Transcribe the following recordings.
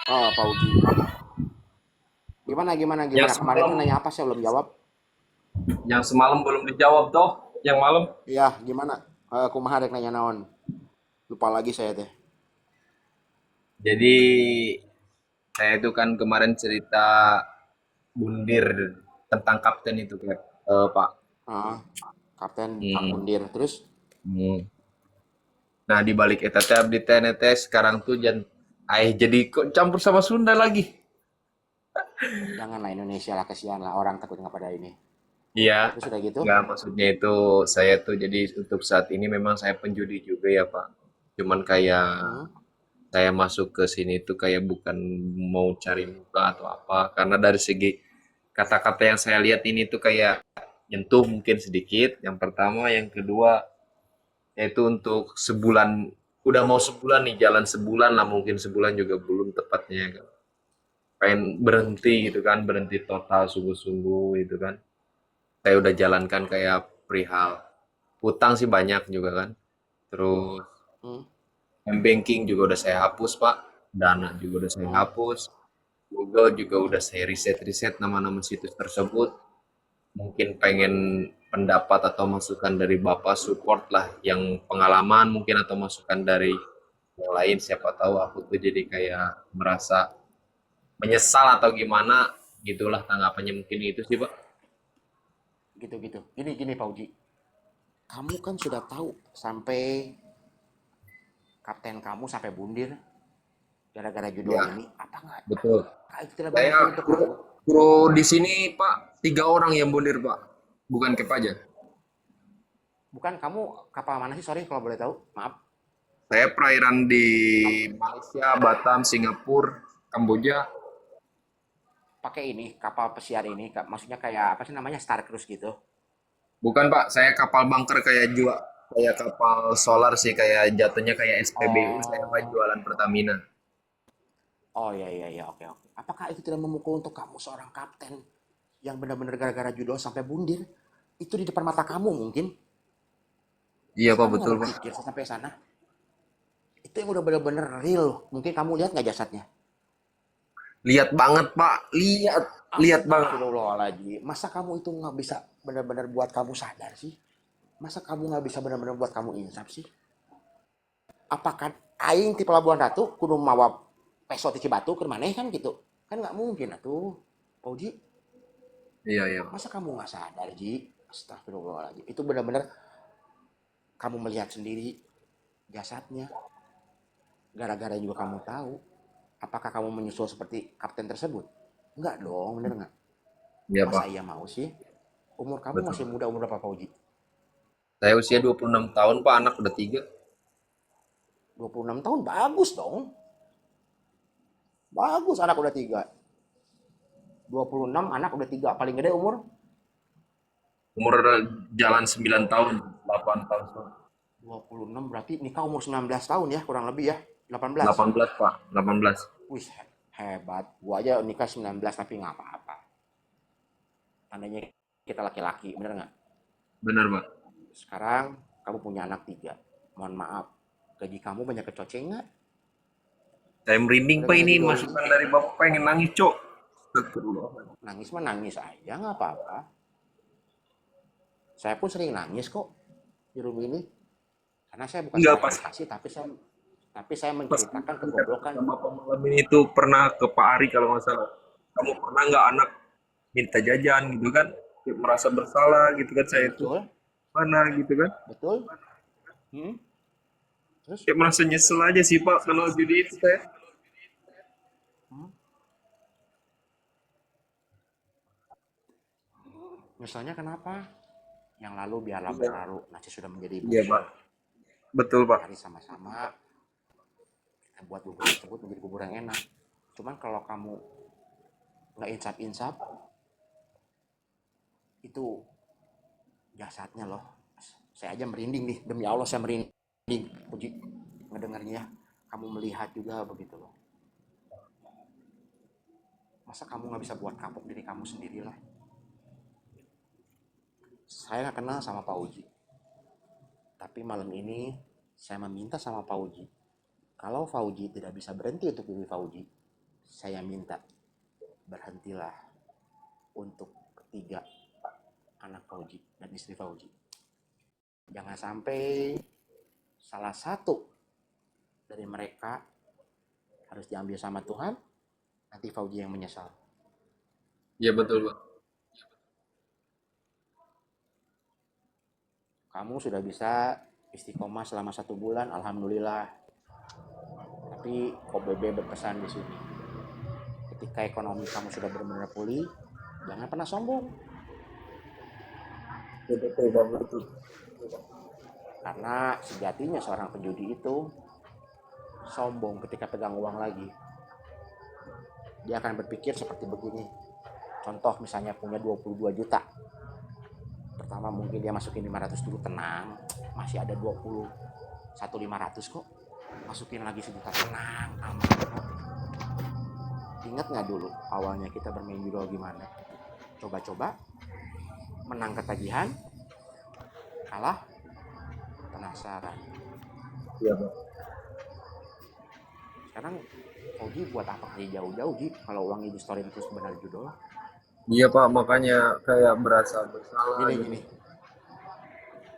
Oh, Pak Uji. Gimana, gimana, Yang gimana? Kemarin tuh semalam, nanya apa sih belum jawab? yang semalam belum dijawab toh, yang malam. Iya, gimana? Kumaha rek nanya naon? Lupa lagi saya teh. Jadi saya itu kan kemarin cerita bundir tentang kapten itu kan, Pak. Ah, Kapten Hmm. Bundir. Terus Hmm. Nah di balik eta teh abdi teh sekarang tuh jadi kok campur sama Sunda lagi. janganlah Indonesia lah, kesian lah orang takut nggak pada ini. Iya, Terus udah gitu? nggak maksudnya itu saya tuh jadi untuk saat ini memang saya penjudi juga ya Pak. Cuman kayak Hmm, saya masuk ke sini tuh kayak bukan mau cari muka atau apa, karena dari segi kata-kata yang saya lihat ini tuh kayak nyentuh mungkin sedikit. Yang pertama, yang kedua yaitu untuk sebulan, udah mau sebulan nih, jalan sebulan lah, mungkin sebulan juga belum tepatnya kan. Pengen berhenti gitu kan, berhenti total sungguh-sungguh gitu kan. Saya udah jalankan kayak perihal utang sih banyak juga kan. Terus hmm, banking juga udah saya hapus Pak, Dana juga udah saya hmm, hapus, Google juga udah saya riset-riset nama-nama situs tersebut. Mungkin pengen pendapat atau masukan dari Bapak, support lah yang pengalaman mungkin, atau masukan dari yang lain, siapa tahu aku tuh jadi kayak merasa menyesal atau gimana, gitulah tanggapannya, mungkin itu sih Pak. gitu-gitu. Gini, Pak Uji. Kamu kan sudah tahu sampai kapten kamu sampai bundir gara-gara judul Ya, ini. Apa nggak? betul. Itu tidak Saya memukul untuk kru, kamu. kru di sini Pak, 3 orang yang bondir Pak, bukan Kep aja. Bukan kamu kapal mana sih? Sorry kalau boleh tahu. Maaf. Saya perairan di Kamu Malaysia, Batam, Singapura, Kamboja. pakai ini kapal pesiar ini, maksudnya kayak apa sih namanya, Star Cruise gitu. Bukan Pak, saya kapal bunker kayak kayak kapal solar sih, kayak jatuhnya kayak SPBU, saya Pak Oh, jualan Pertamina. oh iya iya iya, oke oke. Apakah itu tidak memukul untuk kamu seorang kapten yang benar-benar gara-gara judul sampai bundir? Itu di depan mata kamu mungkin. Iya Masa Pak, kamu nggak betul Pak. berpikir sampai sana? Itu yang udah benar-benar real. Mungkin kamu lihat nggak jasadnya? Lihat banget Pak, lihat, lihat banget. Astagfirullahaladzim. Masa kamu itu nggak bisa benar-benar buat kamu sadar sih? Masa kamu nggak bisa benar-benar buat kamu insaf sih? Apakah aing di Pelabuhan Ratu kudu mawa peso di Cibatu ke mana kan gitu? Kan nggak mungkin atuh. Pauji, Iya iya Pak. masa kamu nggak sadar Ji? Astagfirullahaladzim. Itu benar-benar kamu melihat sendiri jasadnya. Gara-gara juga kamu tahu. Apakah kamu menyusul seperti kapten tersebut? Enggak dong, bener nggak? Iya Masa Pak, iya mau sih? Umur kamu betul masih Pak. muda, umur berapa Pauji? Saya usia 26 tahun Pak, anak udah 3. 26 tahun, bagus dong. Bagus, anak udah tiga. 26, anak udah tiga. Paling gede umur Umur jalan 9 tahun, 8 tahun. 26, berarti nikah umur 19 tahun ya, kurang lebih ya. 18. 18 Pak, 18. Wih, hebat. Gua aja nikah 19 tapi nggak apa-apa. Tandanya kita laki-laki, bener nggak? Benar Pak. Sekarang kamu punya anak tiga. Mohon maaf, gaji kamu banyak kecoceng nggak? Saya merinding Pak, Gara-gara ini judul ini. masukan dari Bapak, pengen nangis Cok. Astagfirullah. Nangis mah nangis aja, nggak apa-apa. Saya pun sering nangis kok di rumah ini. Karena saya bukan Enggak, seorang pas kekasih, tapi saya pas menceritakan kemarin kegoblokan. kata Bapak malam ini tuh pernah ke Pak Ari kalau nggak salah. Kamu pernah nggak anak minta jajan gitu kan? Kayak merasa bersalah gitu kan, saya tuh Betul, mana gitu kan? betul. Hmm? Terus? Kayak merasa nyesel aja sih Pak kenal judi itu saya. Hmm? Misalnya kenapa? Yang lalu biarlah Iya, berlalu, nasi sudah menjadi iya bubur. Pak. Betul Pak. Mari sama-sama kita buat bubur tersebut menjadi bubur yang enak. Cuman kalau kamu nggak insap-insap, itu jasadnya loh. Saya aja merinding nih, demi Allah saya merinding. Puji ngedengarnya ya. Kamu melihat juga begitu loh. Masa kamu nggak bisa buat kapok diri kamu sendirilah? Saya nggak kenal sama Pak Uji, tapi malam ini saya meminta sama Pak Uji. Kalau Fauji tidak bisa berhenti untuk diri Fauji, saya minta berhentilah untuk ketiga anak Fauji dan istri Fauji. Jangan sampai salah satu dari mereka harus diambil sama Tuhan, nanti Fauji yang menyesal. Iya betul Pak. Kamu sudah bisa istiqomah selama 1 bulan, alhamdulillah. Tapi KBB berpesan di sini. Ketika ekonomi kamu sudah benar-benar pulih, jangan pernah sombong. Betul Pak, betul. Karena sejatinya seorang penjudi itu sombong ketika pegang uang lagi. Dia akan berpikir seperti begini. Contoh misalnya punya 22 juta. Pertama mungkin dia masukin 500 dulu, tenang. Masih ada 21.500 kok. Masukin lagi 1 juta, tenang, aman. Ingat nggak dulu awalnya kita bermain judo gimana? Coba-coba, menang ketagihan, kalah, penasaran. Iya Pak. Sekarang Oji buat apa kali jauh-jauh Ji kalau uangnya di store terus benar judo? Iya Pak, makanya kayak berasa bersalah Gini gitu. gini,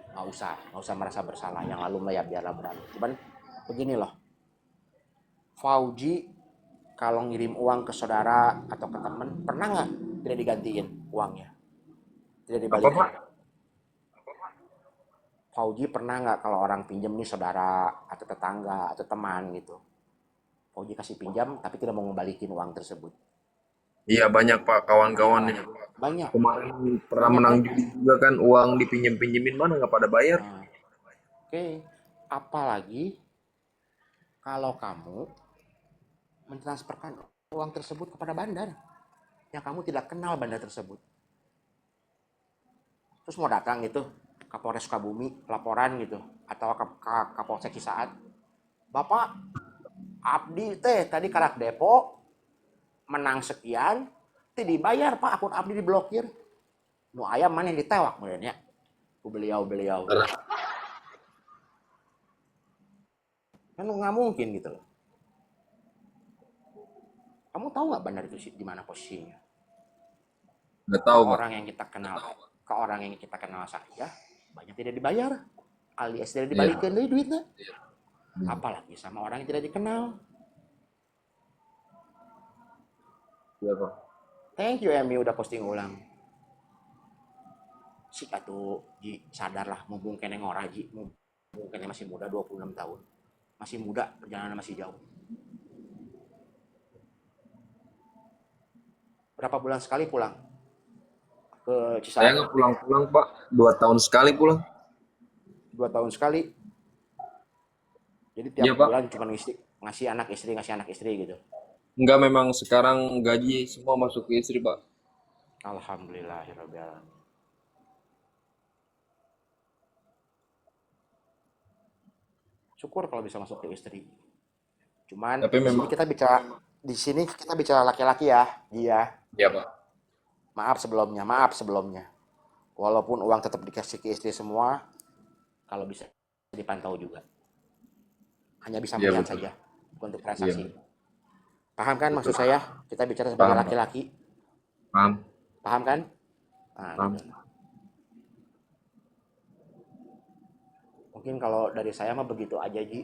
nggak usah merasa bersalah. Yang lalu mah ya biarlah berlalu. Cuman begini loh, Fauji kalau ngirim uang ke saudara atau ke temen pernah nggak tidak digantiin uangnya, tidak Apa dibalikin? Pak? Fauji pernah nggak kalau orang pinjam nih saudara atau tetangga atau teman gitu, Fauji kasih pinjam tapi tidak mau ngembalikin uang tersebut? Iya banyak Pak, kawan-kawan Nah, yang banyak kemarin pernah banyak menang kan. judi juga kan, uang dipinjem-pinjemin mana nggak pada bayar. Nah, oke, apalagi kalau kamu mentransferkan uang tersebut kepada bandar yang kamu tidak kenal bandar tersebut. Terus mau datang gitu Kapolres Sukabumi laporan gitu atau ke Kapolsek Cisaat, Bapak Abdi teh tadi karak depo menang sekian, teh dibayar Pak, akun Abdi diblokir. Nu ayam mana yang ditewak kemudian ya? Beliau kan nggak mungkin gitu loh. Kamu tahu nggak bandar itu di mana posisinya? Nggak Ke tahu Pak. orang yang kita kenal, ke orang yang kita kenal saja banyak tidak dibayar, alias tidak Iya. dibalikin dari duitnya. Iya. Apalagi sama orang yang tidak dikenal. Iya Pak. Thank you Emi udah posting ulang. Si atuh Ji sadarlah mumpung kene ngora Ji, mumpung kene masih muda 26 tahun. Masih muda, perjalanan masih jauh. Berapa bulan sekali pulang ke Saya Cisaat? nggak pulang-pulang Pak, 2 tahun sekali pulang. 2 tahun sekali. Jadi tiap Iya Pak. bulan cuma ngasih anak istri gitu. Enggak, memang sekarang gaji semua masuk ke istri Pak. Alhamdulillahirobbilalamin. Syukur kalau bisa masuk ke istri. Cuman Tapi memang, di sini kita bicara laki-laki ya, dia. ya Pak. Maaf sebelumnya. Walaupun uang tetap dikasih ke istri semua, kalau bisa dipantau juga. Hanya bisa Iya melihat betul. saja untuk Iya transaksi. Paham kan betul. maksud saya? Kita bicara sebagai Paham Pak. laki-laki. Paham. Paham kan? Nah, Paham. gitu. Mungkin kalau dari saya mah begitu aja, Ji.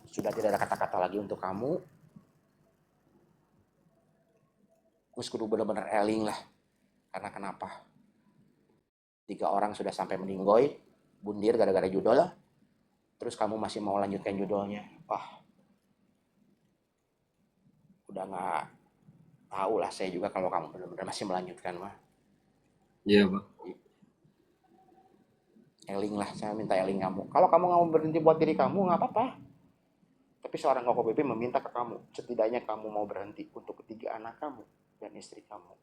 Sudah tidak ada kata-kata lagi untuk kamu. Terus kudu bener-bener eling lah. Karena kenapa? 3 orang sudah sampai meninggoy, bundir gara-gara judol lah. Terus kamu masih mau lanjutkan judolnya. Wah, udah nggak tahu lah saya juga kalau kamu benar-benar masih melanjutkan mah. Iya Pak. Eling lah, saya minta eling kamu. Kalau kamu nggak mau berhenti buat diri kamu nggak apa-apa. Tapi seorang Koko BP meminta ke kamu, setidaknya kamu mau berhenti untuk ketiga anak kamu dan istri kamu.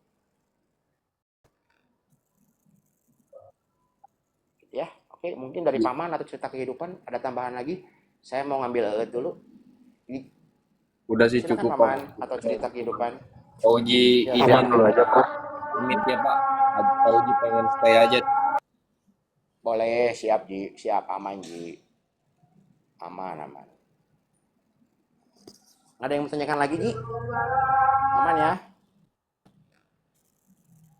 Ya, oke, mungkin dari Iya. paman atau cerita kehidupan ada tambahan lagi. Saya mau ngambil dulu. Jadi, Udah sih silakan cukup Pak. paman atau cerita kehidupan. Pak Uji Ya, izin silakan. dulu aja Pak. Pamit ya Pak. Pak Uji pengen stay aja. Boleh, siap Ji, siap aman Ji, aman aman. Nggak ada yang mau tanyakan lagi, Ji? Aman ya?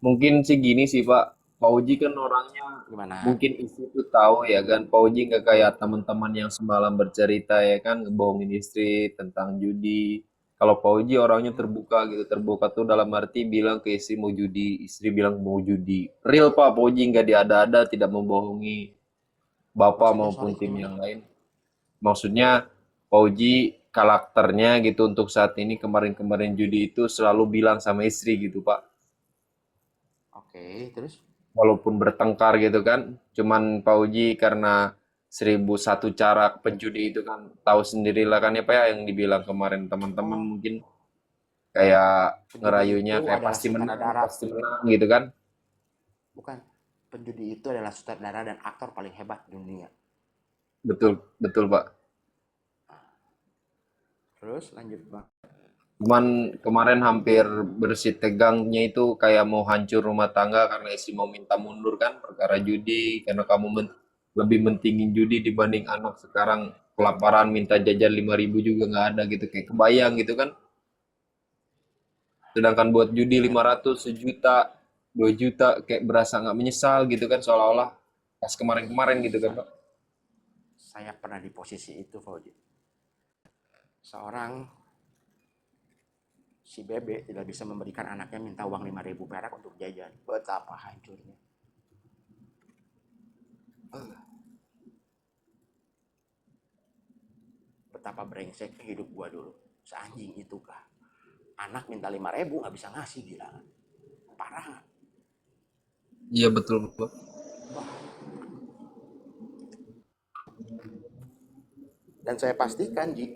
Mungkin sih gini sih Pak, Pak Uji kan orangnya Gimana? mungkin istri tuh tahu ya kan, Pak Uji nggak kayak teman-teman yang semalam bercerita ya kan, ngebohongin istri tentang judi. Kalau Pak Uji orangnya terbuka gitu, terbuka tuh dalam arti bilang ke istri mau judi, istri bilang mau judi. Real Pak Uji nggak diada-ada, tidak membohongi Bapak Maksudnya maupun sorry tim gimana? yang lain. Maksudnya Pak Uji karakternya gitu untuk saat ini kemarin-kemarin judi itu selalu bilang sama istri gitu Pak. Oke, terus? Walaupun bertengkar gitu kan, cuman Pak Uji karena 1001 cara penjudi itu kan tahu sendirilah kan ya Pak ya yang dibilang kemarin teman-teman Oh, mungkin kayak penjudi ngerayunya itu kayak adalah sutradara. pasti menang gitu kan. Bukan. Penjudi itu adalah sutradara dan aktor paling hebat di dunia. Betul, betul Pak. Terus lanjut, Bang. Cuman kemarin hampir bersih tegangnya itu kayak mau hancur rumah tangga karena istri mau minta mundur kan perkara judi karena kamu lebih mentingin judi dibanding anak sekarang kelaparan minta jajan 5.000 juga nggak ada gitu kayak kebayang gitu kan. Sedangkan buat judi Saya 500 sejuta 2 juta kayak berasa nggak menyesal gitu kan seolah-olah pas kemarin-kemarin gitu kan Pak. saya pernah di posisi itu, Fauji. Seorang si Bebe tidak bisa memberikan anaknya minta uang 5.000 perak untuk jajan. Betapa hancurnya. Betapa brengseknya hidup gua dulu. Seanjing itu kah? Anak minta 5.000 nggak bisa ngasih, gila. Parah. Iya betul Pak. Dan saya pastikan, Ji,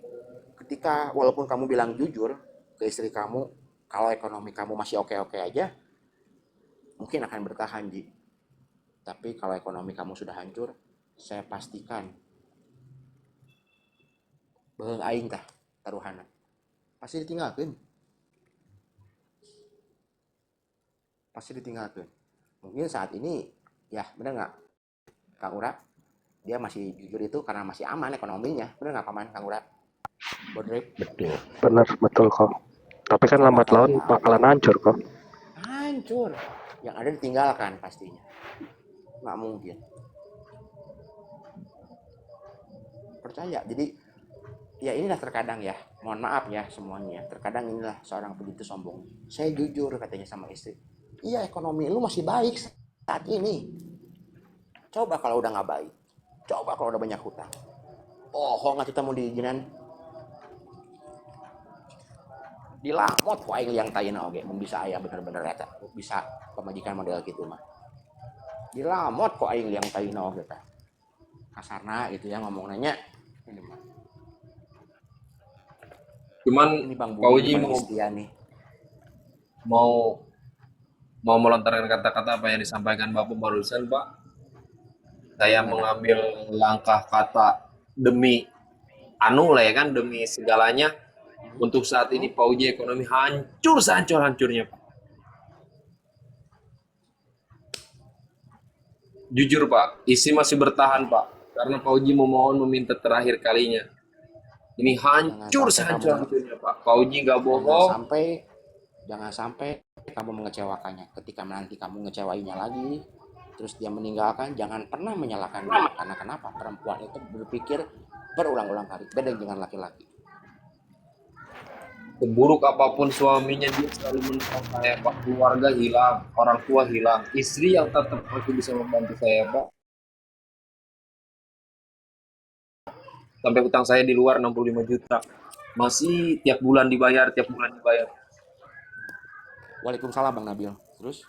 ketika walaupun kamu bilang jujur ke istri kamu, kalau ekonomi kamu masih oke-oke aja, mungkin akan bertahan, Ji. Tapi kalau ekonomi kamu sudah hancur, saya pastikan bahwa aing tah taruhana pasti ditinggalkan, pasti ditinggalkan. Mungkin saat ini ya bener nggak Kang Ura, dia masih jujur itu karena masih aman ekonominya, bener nggak paman Kang Ura? Bodrip. Betul. Benar, betul kok. Tapi kan Coba lambat kalau laun tahu bakalan itu hancur kok. hancur, yang ada ditinggalkan pastinya, nggak mungkin, percaya. Jadi ya inilah terkadang ya, mohon maaf ya semuanya, terkadang inilah seorang begitu sombong. Saya jujur katanya sama istri, iya ekonomi lu masih baik saat ini, coba kalau udah nggak baik, coba kalau udah banyak hutang, bohong nggak kita mau diizinan, dilamot ku aing yang tayina oge mun bisa aya bener-bener eta bisa pemajikan model gitu mah, dilamot ku aing yang tayina oge teh kasarna gitu ya ngomong nanya. Ini mah, Cuman ini Bang Pak Budi Uji gimana mau Istian nih? mau mau melontarkan kata-kata apa yang disampaikan Bapak barusan, Pak. Saya Gimana? mengambil langkah kata demi anu lah ya kan, demi segalanya. Hmm? Untuk saat ini Hmm? Pak Uji ekonomi hancur sehancur-hancurnya, Pak. Jujur, Pak, isi masih bertahan, Pak. Karena Pak Uji memohon meminta terakhir kalinya. Ini Jangan hancur sampai kamu, sehancur-hancurnya, Pak. Pak Uji nggak jangan bohong. sampai jangan sampai kamu mengecewakannya. Ketika nanti kamu ngecewainya lagi, terus dia meninggalkan, jangan pernah menyalahkan dia. Karena kenapa? Perempuan itu berpikir berulang-ulang kali. Beda dengan laki-laki. Seburuk apapun suaminya, dia selalu menolong saya, Pak. Keluarga hilang, orang tua hilang. Istri yang tetap masih bisa membantu saya, Pak. Sampai utang saya di luar 65 juta. Masih tiap bulan dibayar, tiap bulan dibayar. Waalaikumsalam Bang Nabil. Terus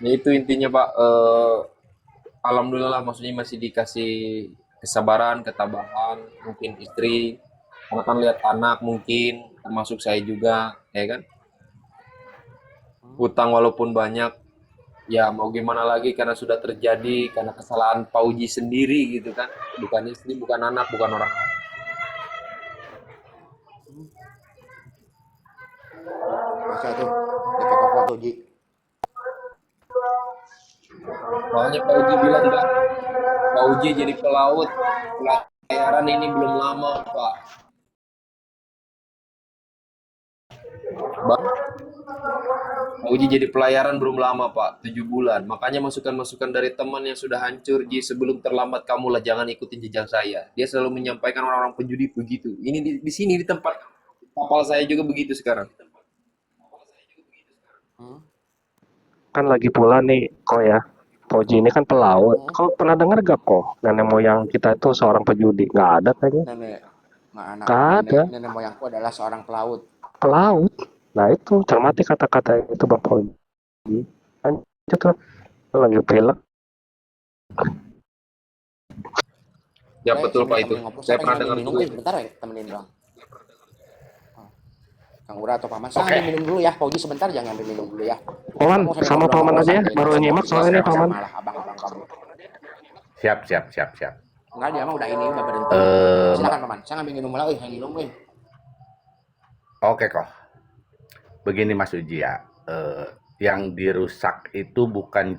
Ya itu intinya Pak. Alhamdulillah maksudnya masih dikasih kesabaran, ketabahan, mungkin istri, karena kan lihat anak mungkin, termasuk saya juga, ya kan. Hutang walaupun banyak, ya mau gimana lagi karena sudah terjadi, karena kesalahan Pauji sendiri gitu kan. Bukan istri, bukan anak, bukan orang lain. baca tuh DP Koko tuh Ji. Makanya Pauji bilang, Pak, Pauji jadi pelaut, pelayaran ini belum lama, Pak. Bang, Uji jadi pelayaran belum lama, Pak. 7 bulan. Makanya masukan-masukan dari teman yang sudah hancur, Ji, sebelum terlambat kamulah jangan ikutin jejak saya. Dia selalu menyampaikan orang-orang penjudi begitu. Ini di sini di tempat kapal saya juga begitu sekarang. Hmm? Kan lagi pula nih kok ya, Poji ini kan pelaut. Hmm? Kau pernah dengar gak kok nenek moyang kita itu seorang pejudi? Nggak ada kayaknya. Nenek, anak Nggak ada. nenek moyangku adalah seorang pelaut. Pelaut. Nah itu cermati kata-kata itu Bang Poji. Lanjut tuh. Lagi pelek. Ya Udah, betul, sini Pak itu. temenin ngobrol. Saya Siapa yang pernah ngambil dengar minum? juga. Bentar ya, temenin doang. Kang Ura atau Paman, saya Oke, ngambil minum dulu ya. Pauji sebentar, jangan ngambil minum dulu ya. Paman, Kamu sambil sama ngobrol sama Paman gua aja ya. santai, Baru nanti nyimak Pauji soalnya nih marah-marah Paman. malah abang-abang kamu. siap, siap, siap, siap. Enggak, dia mah udah ini, udah berhenti. Eh, Silakan Paman, saya ngambil minum lagi, yang minum, weh. oke kok. Begini Mas Uji ya, yang dirusak itu bukan